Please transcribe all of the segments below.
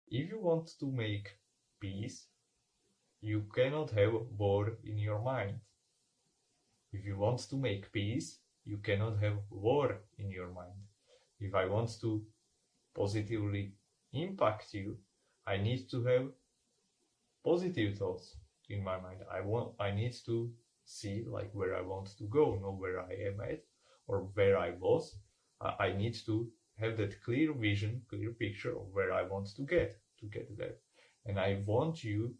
If you want to make peace, you cannot have war in your mind. If you want to make peace, you cannot have war in your mind. If I want to positively impact you, I need to have positive thoughts in my mind. I need to see like where I want to go, not where I am at or where I was. I need to have that clear vision, clear picture of where I want to get there. And I want you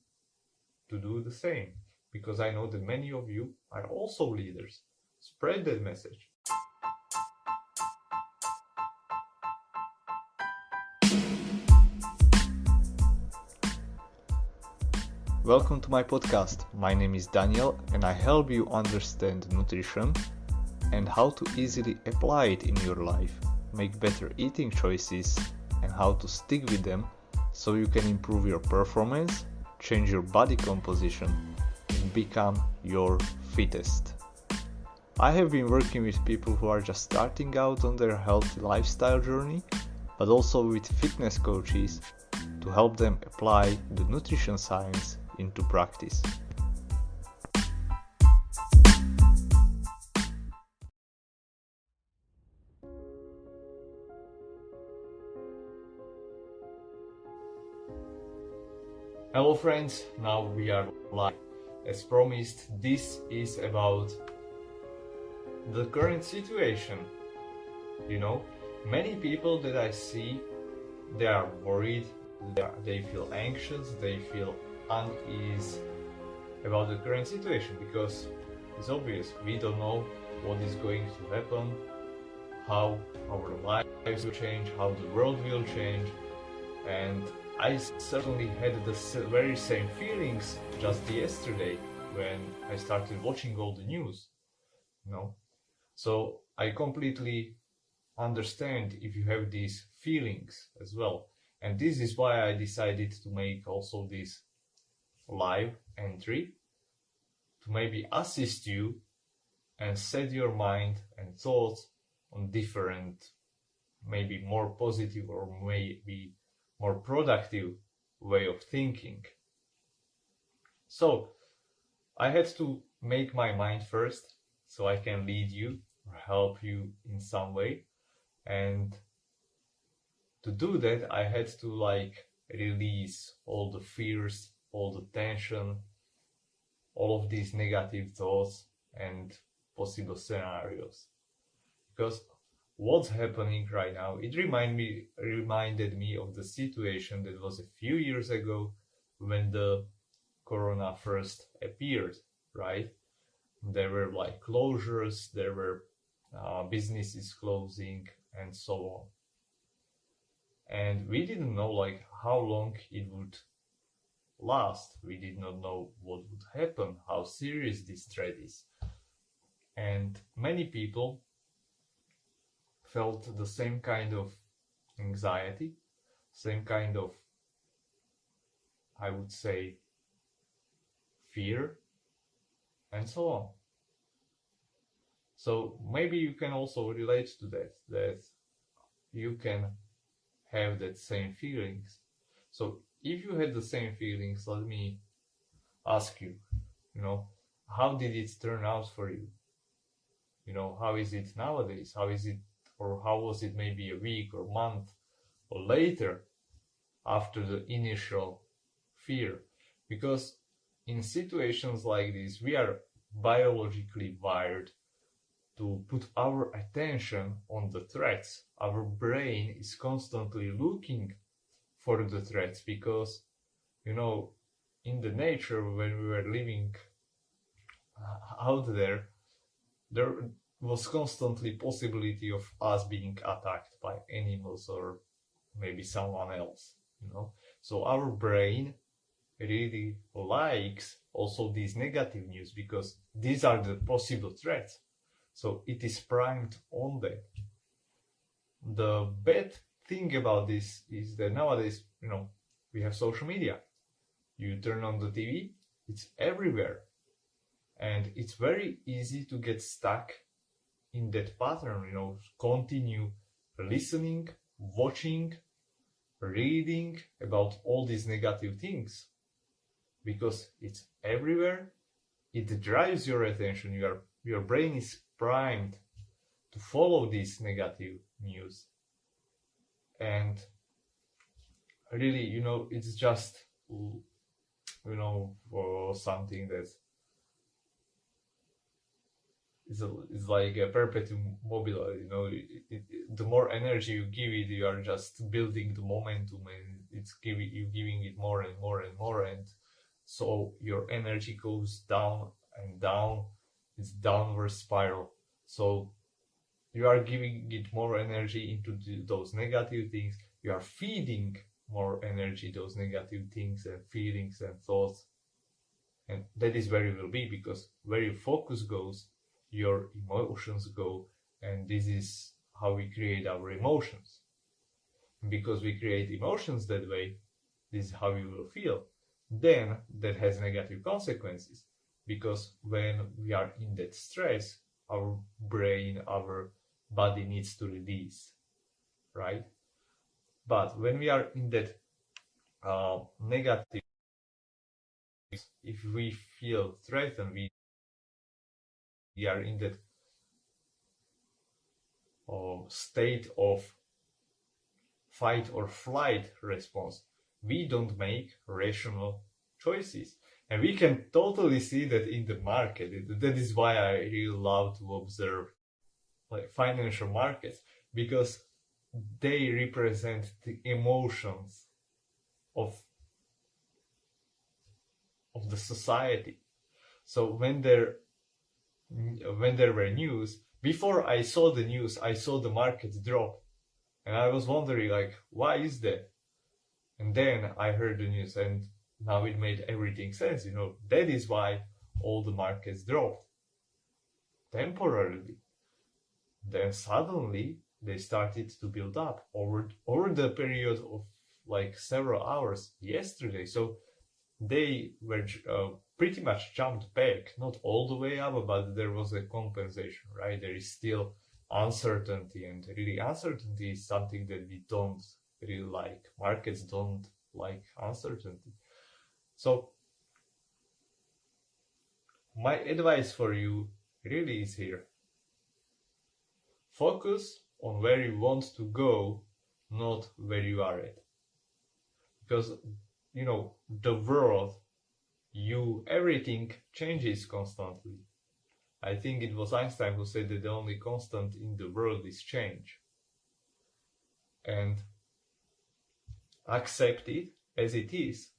to do the same, because I know that many of you are also leaders. Spread that message. Welcome to my podcast. My name is Daniel and I help you understand nutrition and how to easily apply it in your life, make better eating choices and how to stick with them so you can improve your performance, change your body composition and become your fittest. I have been working with people who are just starting out on their healthy lifestyle journey, but also with fitness coaches to help them apply the nutrition science into practice. Hello friends, now we are live. As promised, this is about the current situation. Many people that I see, they are worried, they feel anxious, they feel unease about the current situation, because it's obvious we don't know what is going to happen, how our lives will change, how the world will change. And I certainly had the very same feelings just yesterday when I started watching all the news. So I completely understand if you have these feelings as well. And this is why I decided to make also this live entry to maybe assist you and set your mind and thoughts on different, maybe more positive or maybe more productive way of thinking. So I had to make my mind first so I can lead you or help you in some way. And to do that, I had to release all the fears, all the tension, all of these negative thoughts and possible scenarios. Because what's happening right now, it reminded me of the situation that was a few years ago when the corona first appeared, right? There were closures, there were businesses closing and so on. And we didn't know how long it would last. We did not know what would happen, how serious this threat is. And many people felt the same kind of anxiety, same kind of, I would say, fear, and so on. So maybe you can also relate to that you can have that same feelings. So if you had the same feelings, let me ask you, how did it turn out for you? How is it nowadays? How is it, or how was it maybe a week or month or later after the initial fear? Because in situations like this, we are biologically wired to put our attention on the threats. Our brain is constantly looking for the threats because, in the nature, when we were living out there was constantly possibility of us being attacked by animals or maybe someone else, So our brain really likes also these negative news because these are the possible threats. So it is primed on that. The bad thing about this is that nowadays, we have social media. You turn on the TV, it's everywhere. And it's very easy to get stuck in that pattern, continue listening, watching, reading about all these negative things, because it's everywhere. It drives your attention. Your brain is primed to follow this negative news. And really, it's just, something that is like a perpetuum mobile. The more energy you give it, you are just building the momentum, and you giving it more and more and more, and so your energy goes down and down. It's downward spiral. So you are giving it more energy into those negative things. You are feeding more energy those negative things and feelings and thoughts, and that is where you will be, because where your focus goes, your emotions go. And this is how we create our emotions. And because we create emotions that way, this is how you will feel. Then that has negative consequences, because when we are in that stress, our brain, our body needs to release, right? But when we are in that negative, if we feel threatened, we are in that state of fight or flight response. We don't make rational choices. And we can totally see that in the market. That is why I really love to observe like financial markets, because they represent the emotions of the society. So when there were news, before I saw the news, I saw the market drop, and I was wondering, like, why is that? And then I heard the news, and now it made everything sense. That is why all the markets dropped temporarily. Then suddenly they started to build up over the period of like several hours yesterday. So they were pretty much jumped back, not all the way up, but there was a compensation, right? There is still uncertainty, and really uncertainty is something that we don't really like. Markets don't like uncertainty. So my advice for you really is here. Focus on where you want to go, not where you are at. Because, the world, everything changes constantly. I think it was Einstein who said that the only constant in the world is change. And accept it as it is.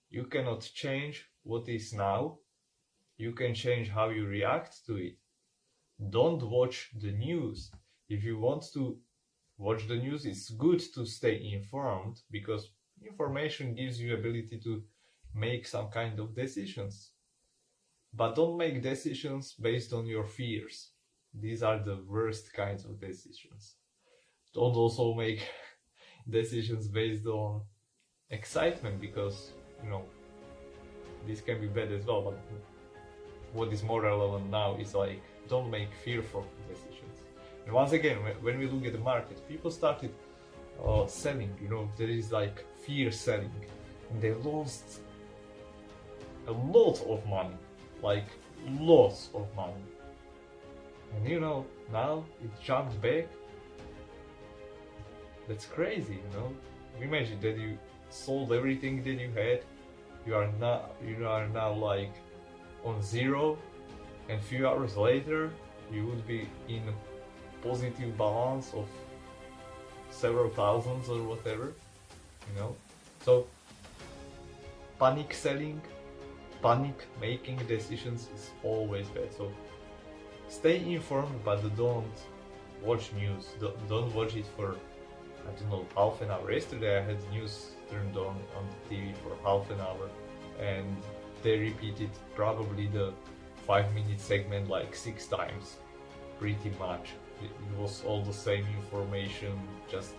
You cannot change what is now. You can change how you react to it. Don't watch the news. If you want to watch the news, it's good to stay informed, because information gives you ability to make some kind of decisions. But don't make decisions based on your fears. These are the worst kinds of decisions. Don't also make decisions based on excitement, because this can be bad as well. But what is more relevant now is like, don't make fearful decisions. And once again, when we look at the market, people started selling. There is like fear selling, and they lost a lot of money, like lots of money. And now it jumped back. That's crazy. Imagine that you sold everything that you had. You are now like on zero, and few hours later you would be in a positive balance of several thousands or whatever. So panic selling, panic making decisions is always bad. So stay informed, but don't watch news. Don't watch it for, half an hour. Yesterday I had news turned on the TV for half an hour, and they repeated probably the 5-minute segment like 6 times, pretty much. It was all the same information, just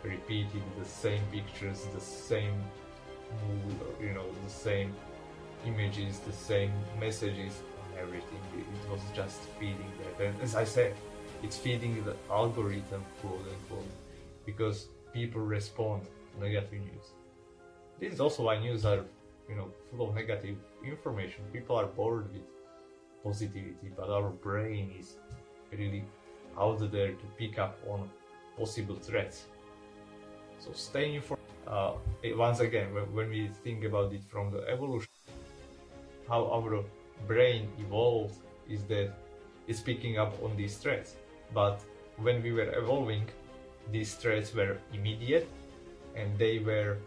repeated, the same pictures, the same mood, the same images, the same messages, and everything. It was just feeding that. And as I said, it's feeding the algorithm, quote unquote, because people respond negative news. This is also why news are, full of negative information. People are bored with positivity, but our brain is really out there to pick up on possible threats. So stay informed. Once again, when we think about it from the evolution, how our brain evolved is that it's picking up on these threats. But when we were evolving, these threats were immediate and they were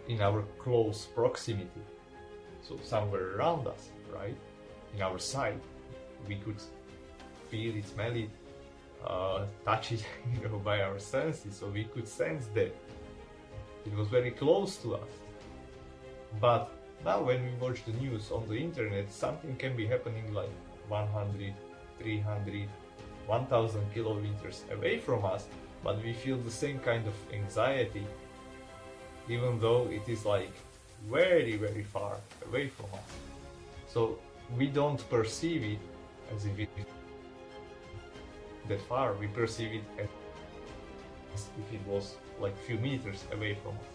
in our close proximity. So somewhere around us, right? In our sight, we could feel it, smell it, touch it, by our senses. So we could sense that it was very close to us. But now when we watch the news on the internet, something can be happening like 100, 300, 1000 kilometers away from us, but we feel the same kind of anxiety, even though it is like very, very far away from us. So we don't perceive it as if it is that far. We perceive it as if it was like few meters away from us.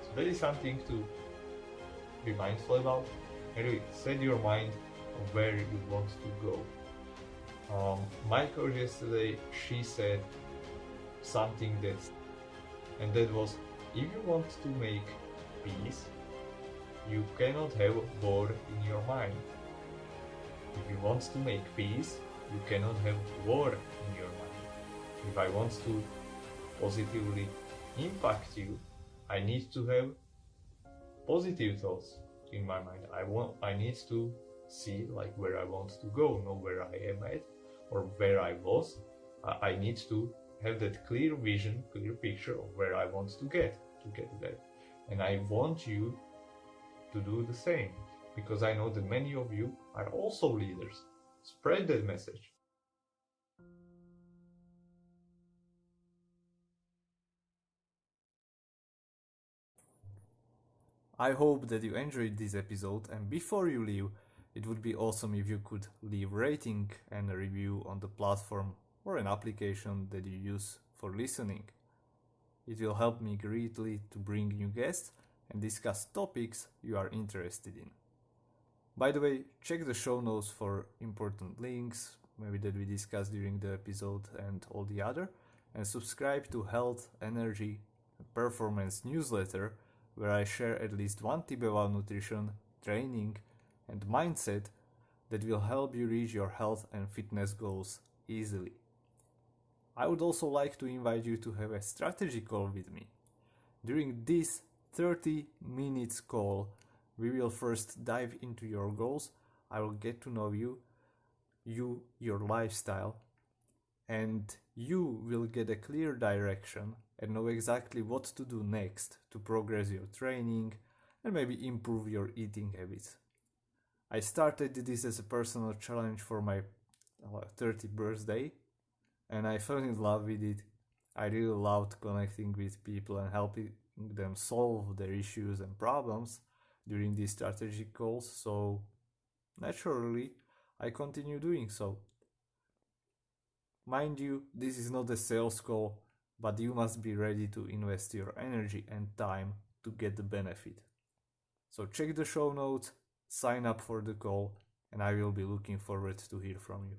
So that is something to be mindful about. Anyway, set your mind on where you want to go. My coach yesterday, she said something that was, if you want to make peace, you cannot have war in your mind. If you want to make peace, you cannot have war in your mind. If I want to positively impact you, I need to have positive thoughts in my mind. I need to see like where I want to go, know where I am at or where I was. I need to have that clear vision, clear picture of where I want to get there. And I want you to do the same, because I know that many of you are also leaders. Spread that message. I hope that you enjoyed this episode, and before you leave, it would be awesome if you could leave rating and a review on the platform or an application that you use for listening. It will help me greatly to bring new guests and discuss topics you are interested in. By the way, check the show notes for important links, maybe that we discussed during the episode and all the other, and subscribe to Health, Energy, and Performance newsletter, where I share at least one tip about nutrition, training, and mindset that will help you reach your health and fitness goals easily. I would also like to invite you to have a strategy call with me. During this 30 minutes call, we will first dive into your goals. I will get to know you, your lifestyle, and you will get a clear direction and know exactly what to do next to progress your training and maybe improve your eating habits. I started this as a personal challenge for my 30th birthday, and I fell in love with it. I really loved connecting with people and helping them solve their issues and problems during these strategic calls, so naturally I continue doing so. Mind you, this is not a sales call, but you must be ready to invest your energy and time to get the benefit. So check the show notes, sign up for the call, and I will be looking forward to hear from you.